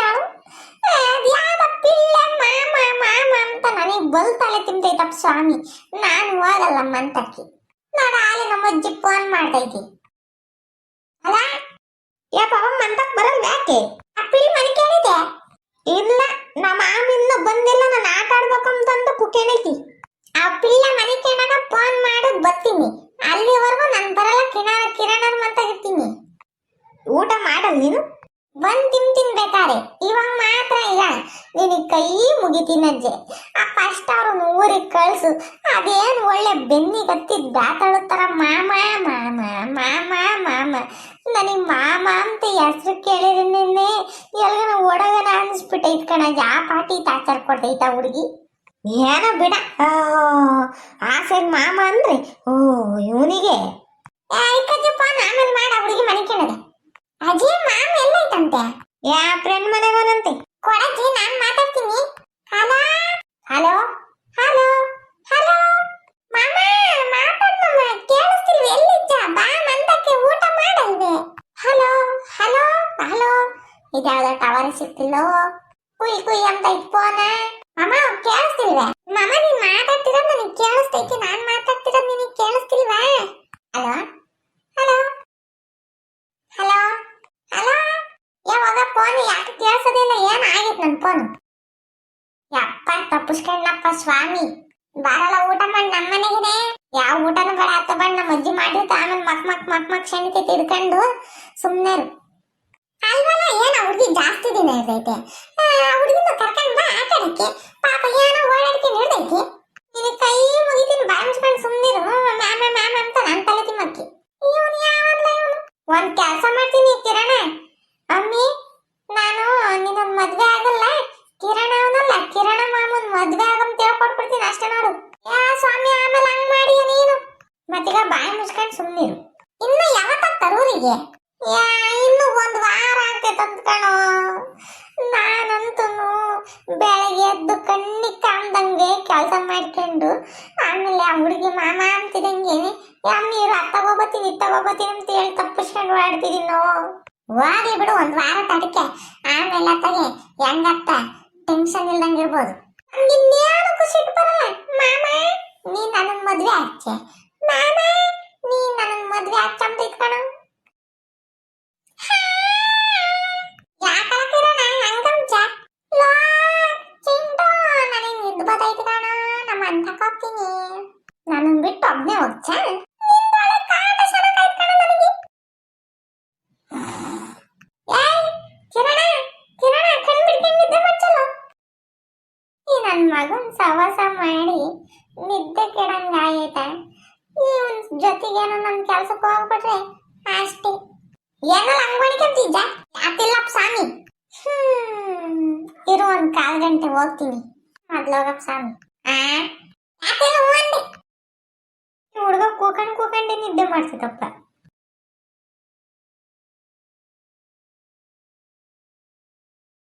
ಹೇಳು ಅದ್ಯಾವ ಪಿಳ್ಳೆ ಮಾಮ ಮಾಮ ಅಂತ ನನಗೆ ಬಲ್ ತಲೆ ತಿಂತೈತಪ್ಪ ಸ್ವಾಮಿ. ನಾನು ಹೋಗಲ್ಲ ಮಂತಕ್ಕೆ. ನಾನು ಆಲೆ ನಮ್ಮ ಅಜ್ಜಿ ಫೋನ್ ಮಾಡ್ತೈತಿ. ಅಲ್ಲ ಯಾಕ ಮಂತಕ್ ಬರಲ್ಲ ಯಾಕೆ? ಆ ಪಿಳ್ಳಿ ಮನೆ ಕೇಳಿದೆ ಇಲ್ಲ, ನಮ್ಮ ಮಾಮ ಇನ್ನೂ ಬಂದಿಲ್ಲ, ನಾನು ಆಟ ಆಡ್ಬೇಕಂತಂದು ಕುಕ್ಕೇನೈತಿ. ಆ ಪಿಳ್ಳ ಮನೆ ಕೇಳಾಗ ಫೋನ್ ಮಾಡಿ ಬರ್ತೀನಿ. ಅಲ್ಲಿವರೆಗೂ ನಾನು ಬರಲ್ಲ. ಕಿರಣರ್ ಮಂತಾಗಿರ್ತೀನಿ. ಊಟ ಮಾಡಲ್ ನೀನು? ಬಂದ್ ತಿನ್ಬೇಕಾರೆ ಇವಾಗ ಮಾತ್ರ ಇಲ್ಲ. ನಿನಗೆ ಕೈ ಮುಗಿತೀನಿ ಅಜ್ಜೆ. ಆ ಫಸ್ಟ್ ಅವ್ರನ್ನ ಊರಿಗೆ ಕಳ್ಸು. ಅದೇನು ಒಳ್ಳೆ ಬೆನ್ನಿಗತ್ತಿ ಬ್ಯಾತಾಡುತ್ತಾರ ಮಾಮ ಮಾಮ ಮಾಮ ಮಾಮ. ನನಗೆ ಮಾಮ ಅಂತ ಹೆಸರು ಕೇಳಿದ್ರೆ ನಿನ್ನೆ ಎಲ್ಗನ ಒಡಗನ ಅನ್ಸ್ಬಿಟ್ಟೈತ್ ಕಣ. ಯಾ ಪಾಟಿ ಟಾರ್ಚರ್ ಕೊಡ್ತೈತ ಹುಡುಗಿ. ಏನೋ ಬಿಡ, ಆಸೆ ಮಾಮ ಅಂದ್ರೆ ಓ ಇವನಿಗೆ ಫೋನ್ ಆಮೇಲೆ ಮಾಡ. ಹುಡುಗಿ ಮನೆ ಕೇಳಿದೆ. ಅಜಯ್ ಮಾಮ ಎಲ್ಲೈತಂತೆ? ಯಾ ಫ್ರೆಂಡ್ ಮನೆಗೋನಂತೆ. ಕೊಡಜ್ಜಿ ನಾನ್ ಮಾತಾಡ್ತೀನಿ. ಹಲೋ ಹಲೋ ಹಲೋ ಹಲೋ ಮಾಮ ಮಾತಾಡ್ ಮಾಮ, ಕೇಳಿಸ್ತಿಲ್ವ? ಎಲ್ಲಿದ್ದ? ಬಾ ಮಂತಕ್ಕೆ ಊಟ ಮಾಡಲ್ವೇ? Hello hello hello. ಇದ್ಯಾವ್ದ ಟವರ್ ಸಿಕ್ತಿಲ್ಲೋ? ಕುಯ್ ಕುಯ್ ಅಂತ ಫೋನ. ಮಾಮ ಕೇಳಿಸ್ತಿಲ್ವೇ? ಮಾಮ ನೀನ್ ಮಾತಾಡ್ತಿರೋದು ನನಗೆ ಕೇಳಿಸ್ತೈತಿ. ನಾನ್ ಮಾತಾಡ್ತಿರೋದು ನಿನಗೆ ಕೇಳಿಸ್ತಿಲ್ವಾ? Hello hello hello hello. ಯಾವಾಗ ಫೋನ್ ಯಾಕೆ ಕೇಳಿಸೋದಿಲ್ಲ? ಏನ್ ಆಗೈತ್ ನನ್ ಫೋನ್? ಯಪ್ಪ ತಪ್ಪಿಸ್ಕೊಂಡಪ್ಪ ಸ್ವಾಮಿ. ಬಾರಲ್ಲ ಊಟ ಮಾಡಿ ನಮ್ಮ ಮನೆಗೆ. ಯಾವ ಊಟನೂ ಬೇಡ ಆತ ಬೇಡ. ನಮ್ಮ ಅಜ್ಜಿ ಮಾಡಿರ್ತ. ಆಮೇಲೆ ಮಕ್ ಶನಿಕೆ ತಿಡ್ಕೊಂಡು ಸುಮ್ಮನೆ ಅಲ್ವಲ್ಲ. ಏನ ಹುಡುಗಿ ಜಾಸ್ತಿ ದಿನ ಇರ್ತೈತೆ. ಹುಡುಗಿನ ಕರ್ಕೊಂಡ್ ಬಾ ಆಟಾಡಕ್ಕೆ. ಪಾಪ ಏನೋ ಓಡಾಡ್ಕೆ ಹಿಡ್ದೈತಿ. ನಿನಗೆ ಕೈ ಮುಗಿತೀನಿ. ಬಾಯಿ ಮುಚ್ಕೊಂಡು ಸುಮ್ಮನಿರು. ಮ್ಯಾಮ ಮ್ಯಾಮ ಅಂತ ನನ್ ತಲೆ ತಿಮ್ಮಕ್ಕಿ. ಇವನು ಯಾವಲ್ಲ ಇವನು. ಒಂದ್ ಕೆಲಸ ಮಾಡ್ತೀನಿ ಕಿರಣ. ಅಮ್ಮಿ ನಾನು ನಿನ್ನೊಂದ್ ಮದ್ವೆ ಆಗಲ್ಲ. ಕಿರಣ ಅವನಲ್ಲ, ಕಿರಣ ಮಾಮನ್ ಮದ್ವೆ ಆಗಂತ ಹೇಳ್ಕೊಟ್ಬಿಡ್ತೀನಿ ಅಷ್ಟೇ ನೋಡು. ಯಾ ಸ್ವಾಮಿ ಆಮೇಲೆ ಹಂಗ್ ಮಾಡಿ ನೀನು. ಮತ್ತೀಗ ಬಾಯಿ ಮುಚ್ಕೊಂಡು ಸುಮ್ಮನಿರು. ಇನ್ನು ಯಾವತ್ತಾಗ್ತಾರ ಊರಿಗೆ? ಇನ್ನು ಒಂದ್ ವಾರ ಆಗ್ತೈತಂತ ಕಣೋ. ನಾನಂತೂ ಬೆಳಗ್ಗೆ ಎದ್ದು ಕಣ್ಣಿಗೆ ಕಾಣ್ದಂಗೆ ಕೆಲಸ ಮಾಡ್ಕೊಂಡು ಆಮೇಲೆ ಆ ಹುಡುಗಿ ಮಾಮ ಅಂತಿದಂಗೆ ಅಮ್ಮೀರು ಅತ್ತಗೋಬತ್ತೀನಿ ಇತ್ತಗೋಬತ್ತೀನಿ ಅಂತ ಹೇಳಿ ತಪ್ಪಿಸ್ಕೊಂಡು ಓಡಾಡ್ತಿದ್ದೀನೋ. ವಾರಿ ಬಿಡು ಒಂದ್ ವಾರ ತಡಕೆ. ಆಮೇಲೆ ಅತ್ತಗೆ ಹೆಂಗತ್ತ ಟೆನ್ಷನ್ ಇಲ್ದಂಗೆ ಇರ್ಬೋದು. ಇನ್ನೇನು ಖುಷಿ ಬರಲ್ಲ. ಮಾಮ ನೀನ್ ನನ್ನ ಮದ್ವೆ ಹಚ್ಚೆ. ಮಾಮ ನೀನ್ ನನ್ನ ಮದ್ವೆ ಹಚ್ಚಂತ ಇಟ್ಕಣ. ಯಾಕಂತೀರಣ ಹಂಗಂಚ ಲೋ ಚಿಂಟು. ನನಗೆ ನಿದ್ದು ಬದೈತಿ ಕಣ. ನಮ್ಮ ಅಂತಕ್ ಹೋಗ್ತೀನಿ. ನನ್ನ ಬಿಟ್ಟು ಒಬ್ನೇ ಹೋಗ್ಚ. ನನ್ ಮಗನ್ ಸವಾಸ ಮಾಡಿ ನಿದ್ದೆ ಕೆಡಂಗ ಆಯ್ತ. ಇವನ್ ಜೊತೆಗೇನೋ ನನ್ ಕೆಲ್ಸಕ್ಕೆ ಹೋಗ್ಬಿಟ್ರೆ ಅಷ್ಟೇ. ಏನೋ ಹಂಗ್ ಮಾಡ್ಕೊಂತಿದ್ದ ಯಾತಿಲ್ಲಪ್ಪ ಸ್ವಾಮಿ. ಇರು ಒಂದ್ 1/4 ಗಂಟೆ ಹೋಗ್ತೀನಿ. ಮೊದ್ಲೋಗಪ್ಪ ಸ್ವಾಮಿ. ಹುಡುಗ ಕೂಕಂಡೆ ನಿದ್ದೆ ಮಾಡ್ತಿದ್ದಪ್ಪ.